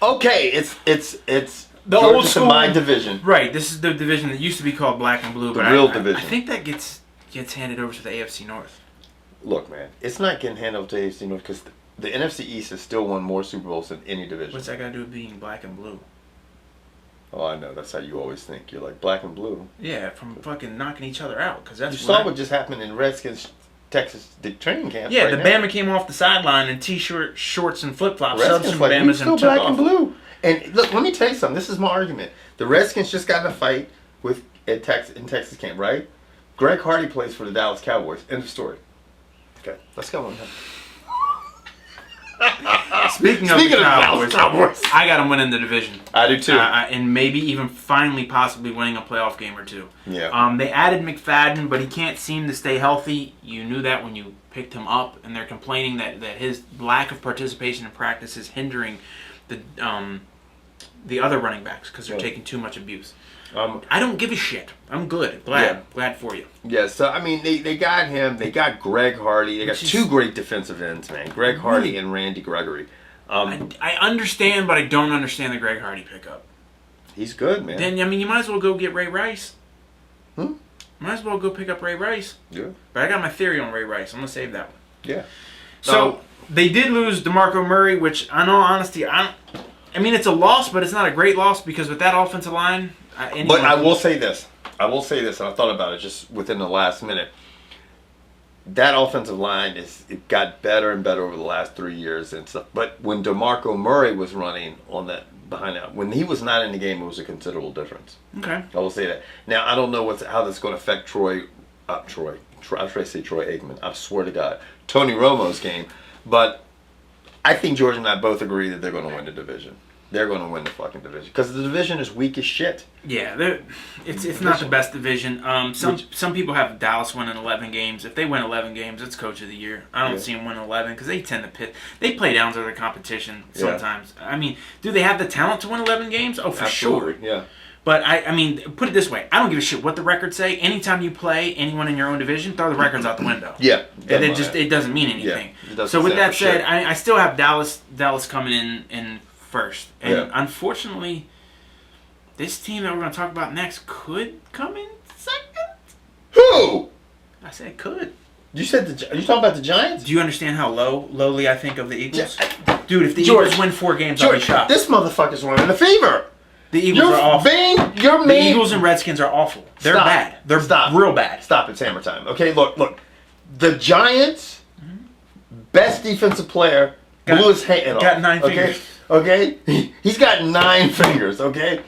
So, okay, it's the old school, my division. Right, this is the division that used to be called Black and Blue. The real division. I think that gets handed over to the AFC North. Look, man, it's not getting handed over to the AFC North because the NFC East has still won more Super Bowls than any division. What's that got to do with being Black and Blue? Oh, I know. That's how you always think. You're like Black and Blue. Yeah, from fucking knocking each other out. Cause that's you saw what just happened in Redskins, Texas training camp. Yeah, right the now. Bama came off the sideline in t-shirt, shorts, and flip-flops. Redskins like, Bama's still Black and Blue. And look, let me tell you something. This is my argument. The Redskins just got in a fight in Texas camp, right? Greg Hardy plays for the Dallas Cowboys. End of story. Okay, let's go on. Speaking of the Cowboys, I got them winning the division. I do too. And maybe even finally possibly winning a playoff game or two. Yeah. They added McFadden, but he can't seem to stay healthy. You knew that when you picked him up, and they're complaining that his lack of participation in practice is hindering the other running backs because they're taking too much abuse. I don't give a shit. I'm good. Glad for you. Yeah, so, I mean, they got him. They got Greg Hardy. They got two great defensive ends, man. Greg Hardy and Randy Gregory. I understand, but I don't understand the Greg Hardy pickup. He's good, man. Then, I mean, you might as well go get Ray Rice. Might as well go pick up Ray Rice. Yeah. But I got my theory on Ray Rice. I'm going to save that one. Yeah. So, they did lose DeMarco Murray, which, in all honesty, I mean, it's a loss, but it's not a great loss because with that offensive line... But I will say this. And I thought about it just within the last minute. That offensive line it got better and better over the last 3 years and stuff. But when DeMarco Murray was running on that behind that, when he was not in the game, it was a considerable difference. Okay. I will say that. Now I don't know how that's going to affect Troy. I was trying to say Troy Aikman. I swear to God, Tony Romo's game. But I think George and I both agree that they're going to win the division. They're going to win the fucking division because the division is weak as shit. Yeah, it's not the best division. Some people have Dallas winning 11 games. If they win 11 games, it's coach of the year. I don't see them win 11 because they tend to they play down to their competition sometimes. Yeah. I mean, do they have the talent to win 11 games? Oh, for Absolutely, sure. Yeah. But I mean, put it this way: I don't give a shit what the records say. Anytime you play anyone in your own division, throw the records out the window. Yeah, it doesn't mean anything. Yeah, so with that said, I still have Dallas coming in first. And unfortunately, this team that we're going to talk about next could come in second. Who? I said could. You said are you talking about the Giants? Do you understand how lowly I think of the Eagles? Dude, if the Eagles win 4 games, I'll be shocked. This motherfucker's running a fever. The Eagles are awful. The Eagles and Redskins are awful. They're bad. They're real bad. Stop. It's hammer time. Okay, look. The Giants' best defensive player blew his hand off. Got 9 fingers. Okay? He's got 9 fingers, okay?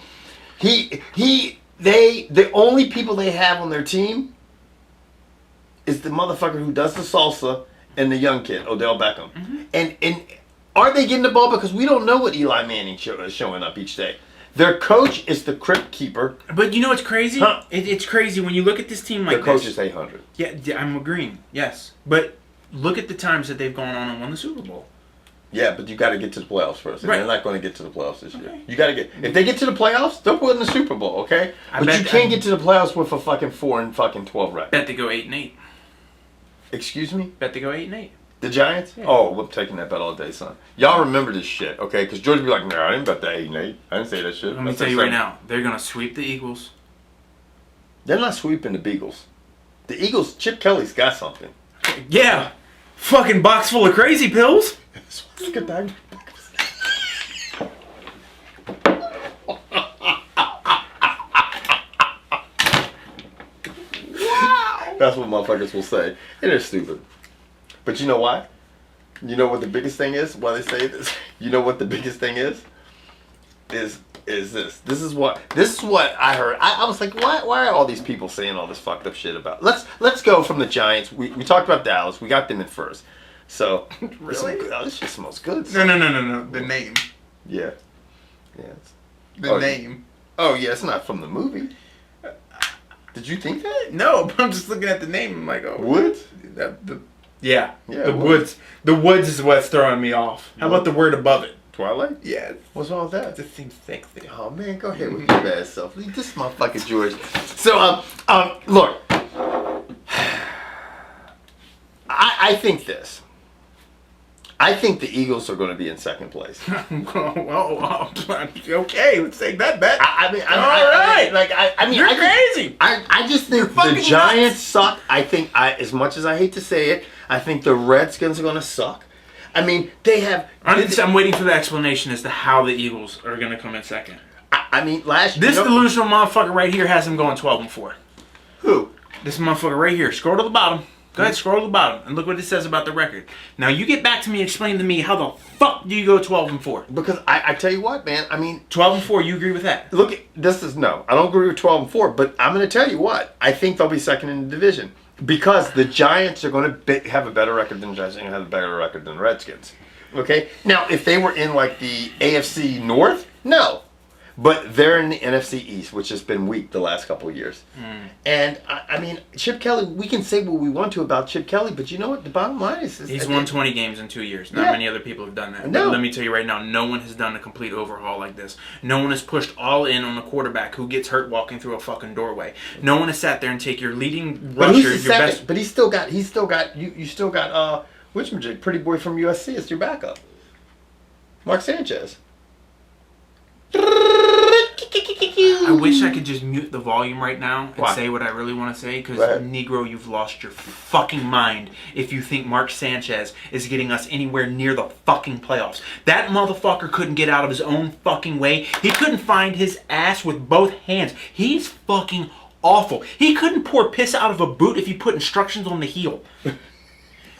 The only people they have on their team is the motherfucker who does the salsa and the young kid, Odell Beckham. Mm-hmm. And are they getting the ball? Because we don't know what Eli Manning is showing up each day. Their coach is the crypt keeper. But you know what's crazy? Huh? It's crazy when you look at this team like this. Their coach is 800. Yeah, I'm agreeing. Yes. But look at the times that they've gone on and won the Super Bowl. Yeah, but you got to get to the playoffs first. And right. They're not going to get to the playoffs this year. You got to get. If they get to the playoffs, they'll win the Super Bowl, okay? But you can't get to the playoffs with a fucking 4-12 record. Bet they go 8-8. Excuse me? Bet they go 8-8. The Giants? Yeah. Oh, I'm taking that bet all day, son. Y'all remember this shit, okay? Because George would be like, "No, I didn't bet the 8-8. I didn't say that shit." Let me tell you right now, they're gonna sweep the Eagles. They're not sweeping the Beagles. The Eagles, Chip Kelly's got something. Yeah, fucking box full of crazy pills. Look at that. Wow. That's what motherfuckers will say. It is stupid. But you know why? You know what the biggest thing is? Why they say this? You know what the biggest thing is? Is this? This is what I heard. I was like, why are all these people saying all this fucked up shit about? Let's go from the Giants. We talked about Dallas. We got them in first. So really, this shit smells good. No. The name. Yeah. The name. Oh yeah, it's not from the movie. Did you think that? No, but I'm just looking at the name. I'm like, oh, Woods. Yeah, the woods. The woods is what's throwing me off. How about the word above it? Twilight? Yeah. What's wrong with that? It just seems sexy. Oh man, go ahead with your bad self. This motherfucker George. So look. I think this. I think the Eagles are going to be in second place. well, okay, let's take that bet. You're crazy. I just think the Giants suck. I think as much as I hate to say it, I think the Redskins are going to suck. I mean, they have. I'm waiting for the explanation as to how the Eagles are going to come in second. I mean, last year. This delusional motherfucker right here has them going 12-4. Who? This motherfucker right here. Scroll to the bottom. Go ahead, scroll to the bottom, and look what it says about the record. Now, you get back to me, explain to me, how the fuck do you go 12-4? Because I tell you what, man, I mean... 12-4, you agree with that? Look, I don't agree with 12-4, but I'm going to tell you what. I think they'll be second in the division. Because the Giants are going to have a better record than the Giants and have a better record than the Redskins. Okay? Now, if they were in, like, the AFC North, no. But they're in the NFC East, which has been weak the last couple of years. And, I mean, Chip Kelly, we can say what we want to about Chip Kelly, but you know what? The bottom line is... He's won 20 games in 2 years. Not many other people have done that. No. But let me tell you right now, no one has done a complete overhaul like this. No one has pushed all in on a quarterback who gets hurt walking through a fucking doorway. No one has sat there and take your leading rusher, your best... But you still got, which pretty boy from USC is your backup. Mark Sanchez. I wish I could just mute the volume right now and say what I really want to say, because Negro, you've lost your fucking mind if you think Mark Sanchez is getting us anywhere near the fucking playoffs. That motherfucker couldn't get out of his own fucking way. He couldn't find his ass with both hands. He's fucking awful. He couldn't pour piss out of a boot if you put instructions on the heel.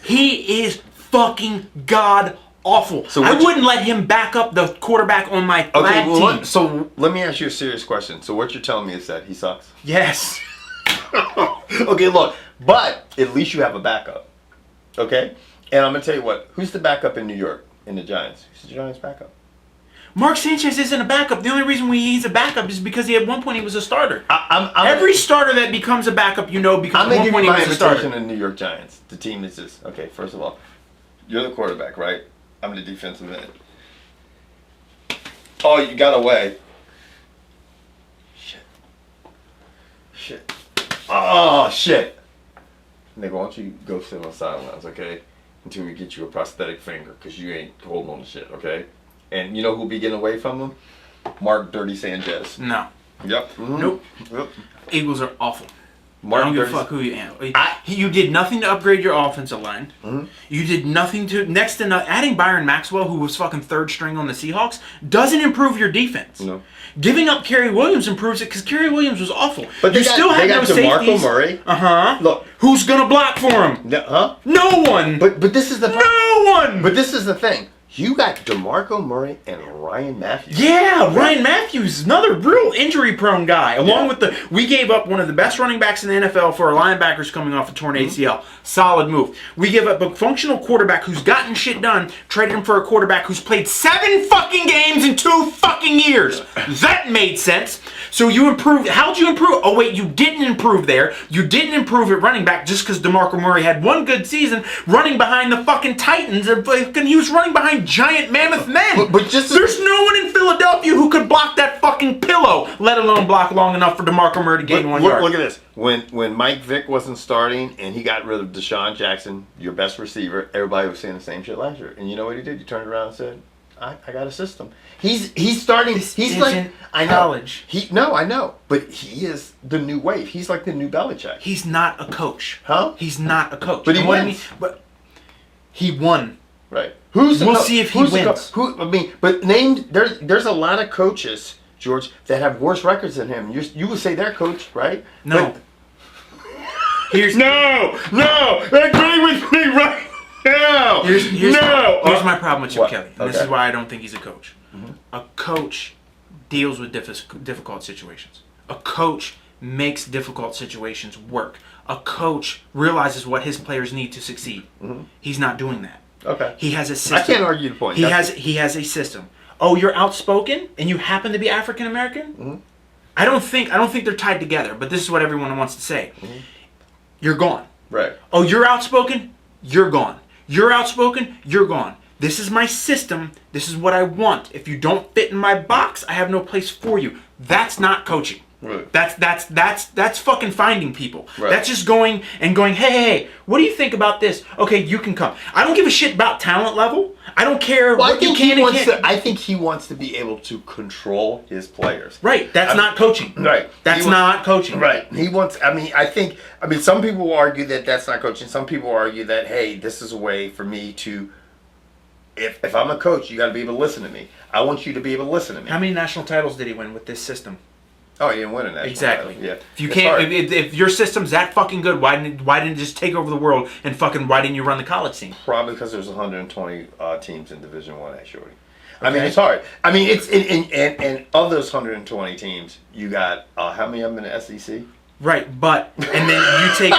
He is fucking god awful. So I wouldn't let him back up the quarterback on my team. So let me ask you a serious question. So what you're telling me is that he sucks? Yes. Okay, look. But at least you have a backup. Okay? And I'm going to tell you what. Who's the backup in New York in the Giants? Who's the Giants' backup? Mark Sanchez isn't a backup. The only reason he's a backup is because at one point he was a starter. Every starter that becomes a backup, because at one point he was a starter. I'm going to give you my invitation to the New York Giants. The team is this. Okay, first of all, you're the quarterback, right? I'm the defensive end. Oh, you got away. Shit. Oh, shit. Nigga, why don't you go sit on the sidelines, okay? Until we get you a prosthetic finger, because you ain't holding on to shit, okay? And you know who'll be getting away from him? Mark Dirty Sanchez. No. Yep. Mm-hmm. Nope. Yep. Eagles are awful. Mark I don't give a fuck who you am. You did nothing to upgrade your offensive line. Mm-hmm. You did nothing to... Next to adding Byron Maxwell, who was fucking third string on the Seahawks, doesn't improve your defense. No. Giving up Kerry Williams improves it, because Kerry Williams was awful. But they got DeMarco Murray. Uh-huh. Look. Who's going to block for him? Huh? No one. But this is the... No one. But this is the thing. You got DeMarco Murray and Ryan Matthews. Yeah, Ryan Matthews, another real injury-prone guy. Along with we gave up one of the best running backs in the NFL for our linebackers coming off a torn ACL. Solid move. We give up a functional quarterback who's gotten shit done, traded him for a quarterback who's played 7 fucking games in 2 fucking years. That made sense. So you improved. How'd you improve? Oh, wait, you didn't improve there. You didn't improve at running back just because DeMarco Murray had one good season running behind the fucking Titans. He was running behind giant mammoth men. But just there's no one in Philadelphia who could block that fucking pillow, let alone block long enough for DeMarco Murray to gain 1 yard. Look at this. When Mike Vick wasn't starting and he got rid of Deshaun Jackson, your best receiver, everybody was saying the same shit last year. And you know what he did? He turned around and said, I got a system. He's starting. He's like, I know. College. I know. But he is the new wave. He's like the new Belichick. He's not a coach. Huh? He's not a coach. But he wins. But he won. Right. We'll see if he wins. But there's a lot of coaches, George, that have worse records than him. You would say they're coach, right? No. Agree with me right now. Here's my problem with Chip Kelly. And this is why I don't think he's a coach. Mm-hmm. A coach deals with difficult situations. A coach makes difficult situations work. A coach realizes what his players need to succeed. Mm-hmm. He's not doing that. Okay. He has a system. I can't argue the point. He has a system. Oh, you're outspoken and you happen to be African American? Mm-hmm. I don't think they're tied together, but this is what everyone wants to say. Mm-hmm. You're gone. Right. Oh, you're outspoken? You're gone. You're outspoken? You're gone. This is my system. This is what I want. If you don't fit in my box, I have no place for you. That's not coaching. Right. That's fucking finding people. Right. That's just going, hey, what do you think about this? Okay, you can come. I don't give a shit about talent level. I don't care what you can and can't. I think he wants to be able to control his players. Right. That's not coaching. Right. That's not coaching. Right. He wants. Some people will argue that that's not coaching. Some people argue that, hey, this is a way for me to. If I'm a coach, you got to be able to listen to me. I want you to be able to listen to me. How many national titles did he win with this system? Oh, he didn't win a national Exactly. title. Yeah. If you can't, if your system's that fucking good, why didn't it just take over the world and why didn't you run the college team? Probably because there's 120 teams in Division I, actually. I mean, it's hard. I mean, it's and of those 120 teams, you got how many of them in the SEC? Right, but and then you take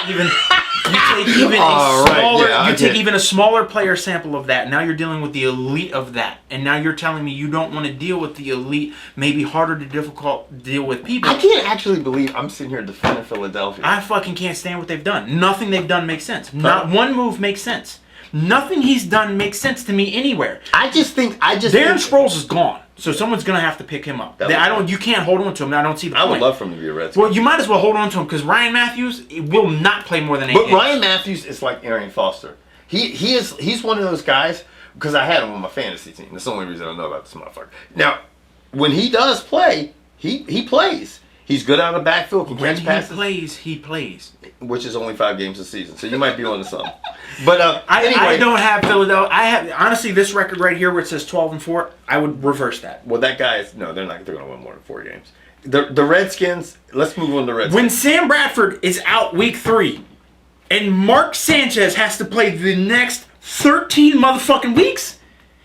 even a smaller player sample of that. Now you're dealing with the elite of that, and now you're telling me you don't want to deal with the elite, maybe harder to difficult deal with people. I can't actually believe I'm sitting here defending Philadelphia. I fucking can't stand what they've done. Nothing they've done makes sense. Not one move makes sense. Nothing he's done makes sense to me anywhere. Darren Sproles is gone. So someone's gonna have to pick him up. You can't hold on to him. I don't see the point. I would love for him to be a Redskin. Well, you might as well hold on to him because Ryan Matthews will not play more than 8 games. But Ryan Matthews is like Arian Foster. He's one of those guys because I had him on my fantasy team. That's the only reason I know about this motherfucker. Now, when he does play, he plays. He's good out of the backfield. Can catch passes. He plays. Which is only 5 games a season, so you might be on to something. But anyway, I don't have Philadelphia. I have honestly this record right here where it says 12-4. I would reverse that. Well, that guy is no. They're not. They're going to win more than 4 games. The Redskins. Let's move on to the Redskins. When Sam Bradford is out week 3, and Mark Sanchez has to play the next 13 motherfucking weeks,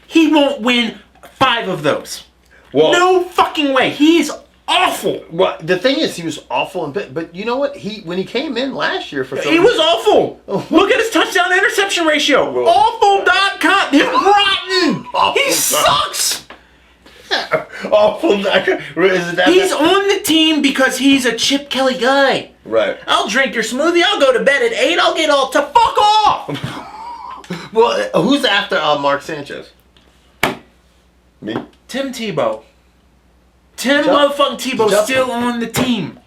he won't win 5 of those. Well, no fucking way. He's awful. Well, the thing is, he was awful, but you know what? When he came in last year for he was awful. Look at his touchdown to interception ratio. Awful.com. He's rotten. He sucks. Awful.com. He's on the team because he's a Chip Kelly guy. Right. I'll drink your smoothie. I'll go to bed at 8. I'll get all to fuck off. Well, who's after Mark Sanchez? Me. Tim Tebow. Motherfucking Tebow's still on the team.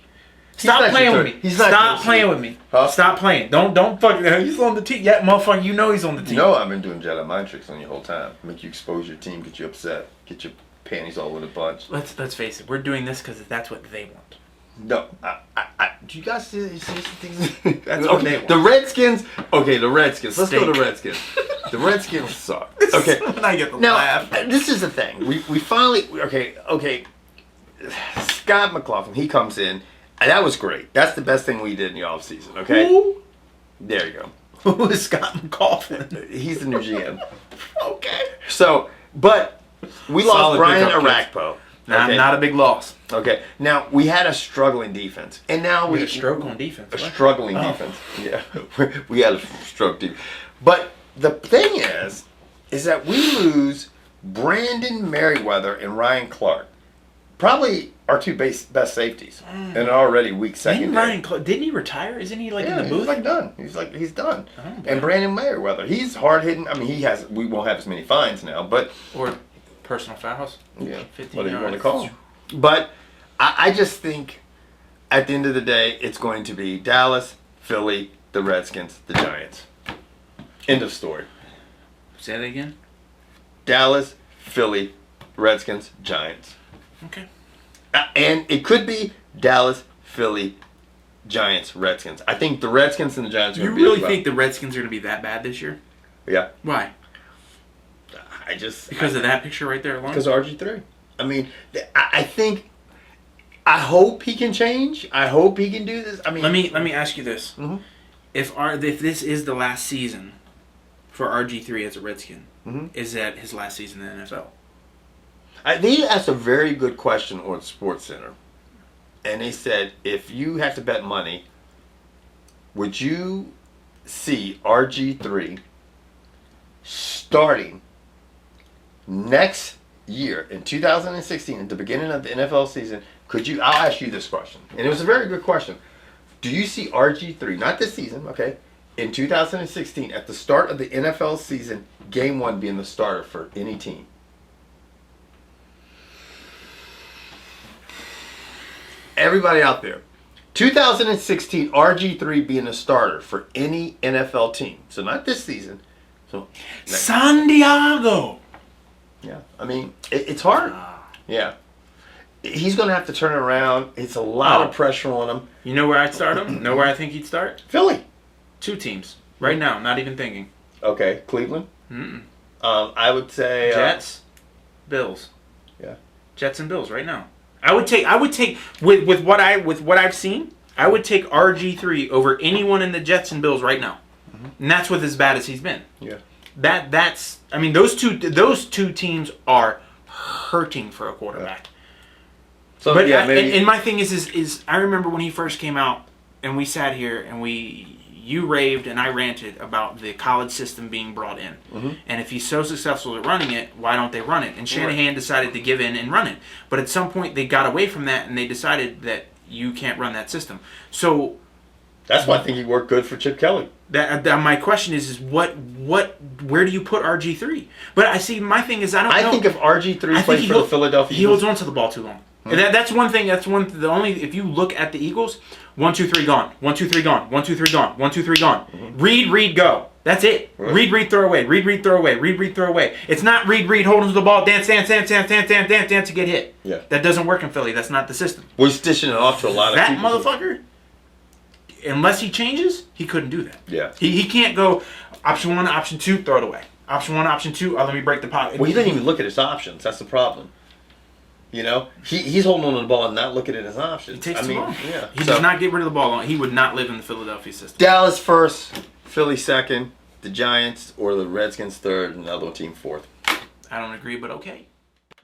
Stop playing with me. Stop playing with me. Huh? Stop playing. Don't fucking. He's on the team. Yeah, motherfucker. You know he's on the team. You know I've been doing Jedi mind tricks on you the whole time. Make you expose your team, get you upset, get your panties all in a bunch. Let's face it. We're doing this because that's what they want. No, do you guys see things? That's what they want. The Redskins. Okay, the Redskins. Let's go to Redskins. The Redskins suck. Okay. When I get the now, laugh. This is the thing. We finally. Okay. Scott McLaughlin, he comes in, and that was great. That's the best thing we did in the offseason, okay? Who? There you go. Who is Scott McLaughlin? He's the new GM. Okay. So, but we lost Brian Arakpo. Not a big loss. Okay. Now, we had a struggling defense. And now we... A struggling defense. A struggling defense. Yeah. We had a stroke defense. But the thing is that we lose Brandon Merriweather and Ryan Clark. Probably our 2 best safeties, and already weak secondary. Didn't he retire? Isn't he in the booth? He's done. He's done. And Brandon Merriweather, he's hard hitting. I mean, we won't have as many fines now, but or personal fouls. Yeah, 15 what do you want to yards. call them? But I just think at the end of the day, it's going to be Dallas, Philly, the Redskins, the Giants. End of story. Say that again. Dallas, Philly, Redskins, Giants. Okay. And it could be Dallas, Philly, Giants, Redskins. I think the Redskins and the Giants are going to be... You really think the Redskins are going to be that bad this year? Yeah. Why? Because of that picture right there alone? Because RG3. I mean, I hope he can change. I hope he can do this. I mean... Let me ask you this. Mm-hmm. If this is the last season for RG3 as a Redskin, is that his last season in the NFL? They asked a very good question on SportsCenter, and they said, if you had to bet money, would you see RG3 starting next year in 2016 at the beginning of the NFL season? I'll ask you this question, and it was a very good question. Do you see RG3, not this season, okay, in 2016 at the start of the NFL season, game 1 being the starter for any team? everybody out there. 2016 RG3 being a starter for any NFL team. So not this season. So San Diego. Yeah, I mean it's hard. Yeah, he's going to have to turn it around. It's a lot of pressure on him. You know where I'd start him? Know where I think he'd start? Philly. 2 teams right now. Not even thinking. Okay, Cleveland. I would say Jets, Bills. Yeah, Jets and Bills right now. I would take with what I've seen. I would take RG3 over anyone in the Jets and Bills right now, and that's with as bad as he's been. Yeah, that's. I mean, those two teams are hurting for a quarterback. So, but yeah, and my thing is I remember when he first came out, and we sat here and you raved and I ranted about the college system being brought in. And if he's so successful at running it, why don't they run it? And Shanahan decided to give in and run it. But at some point they got away from that and they decided that you can't run that system. So that's why I think he worked good for Chip Kelly. That my question is where do you put RG3? But I see my thing is I don't know. I think if RG3 plays for the Philadelphia Eagles, he holds on to the ball too long. And that's one thing. The only if you look at the Eagles, 1, 2, 3 gone, 1, 2, 3 gone, 1, 2, 3 gone, 1, 2, 3 gone. Read, go. That's it. Right. Read, throw away. Read, throw away. Read, throw away. It's not read, hold on to the ball, dance to get hit. Yeah. That doesn't work in Philly. That's not the system. We're stitching it off to a lot of that people. That motherfucker, unless he changes, he couldn't do that. Yeah. He can't go option 1, option 2, throw it away. Option 1, option 2, let me break the pocket. Well, he doesn't even look at his options. That's the problem. You know, he's holding on to the ball and not looking at his options. It takes too long. Yeah. He does not get rid of the ball. He would not live in the Philadelphia system. Dallas first, Philly second, the Giants or the Redskins third, and the other team fourth. I don't agree, but okay.